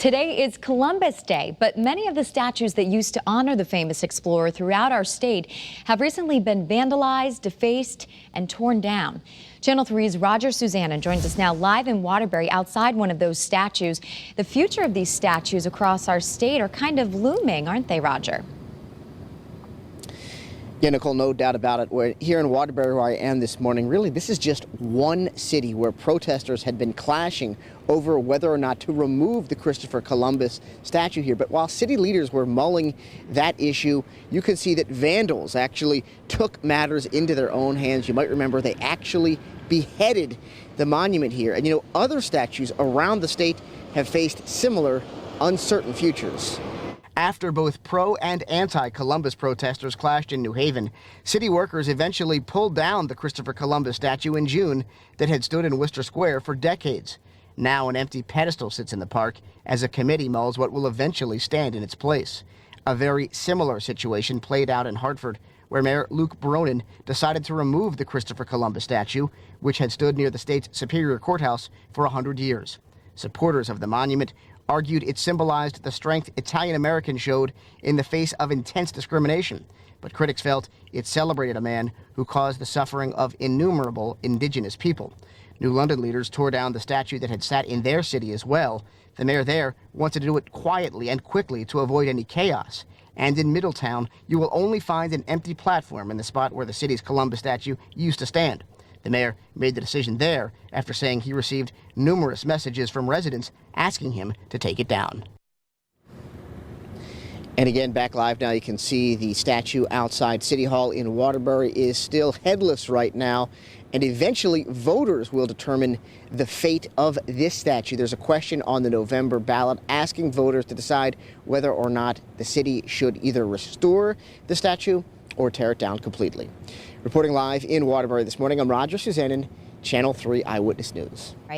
Today is Columbus Day, but many of the statues that used to honor the famous explorer throughout our state have recently been vandalized, defaced, and torn down. Channel 3's Roger Susanna joins us now live in Waterbury outside one of those statues. The future of these statues across our state are kind of looming, aren't they, Roger? Yeah, Nicole, no doubt about it. We're here in Waterbury, where I am this morning. Really, this is just one city where protesters had been clashing over whether or not to remove the Christopher Columbus statue here. But while city leaders were mulling that issue, you can see that vandals actually took matters into their own hands. You might remember they actually beheaded the monument here. And, you know, other statues around the state have faced similar uncertain futures. After both pro- and anti-Columbus protesters clashed in New Haven, city workers eventually pulled down the Christopher Columbus statue in June that had stood in Worcester Square for decades. Now an empty pedestal sits in the park as a committee mulls what will eventually stand in its place. A very similar situation played out in Hartford, where Mayor Luke Baronin decided to remove the Christopher Columbus statue, which had stood near the state's Superior Courthouse for 100 years. Supporters of the monument argued it symbolized the strength Italian Americans showed in the face of intense discrimination. But critics felt it celebrated a man who caused the suffering of innumerable indigenous people. New London leaders tore down the statue that had sat in their city as well. The mayor there wanted to do it quietly and quickly to avoid any chaos. And in Middletown, you will only find an empty platform in the spot where the city's Columbus statue used to stand. The mayor made the decision there after saying he received numerous messages from residents asking him to take it down. And again, back live now, you can see the statue outside City Hall in Waterbury is still headless right now. And eventually, voters will determine the fate of this statue. There's a question on the November ballot asking voters to decide whether or not the city should either restore the statue or tear it down completely. Reporting live in Waterbury this morning, I'm Roger Susanna, Channel 3 Eyewitness News.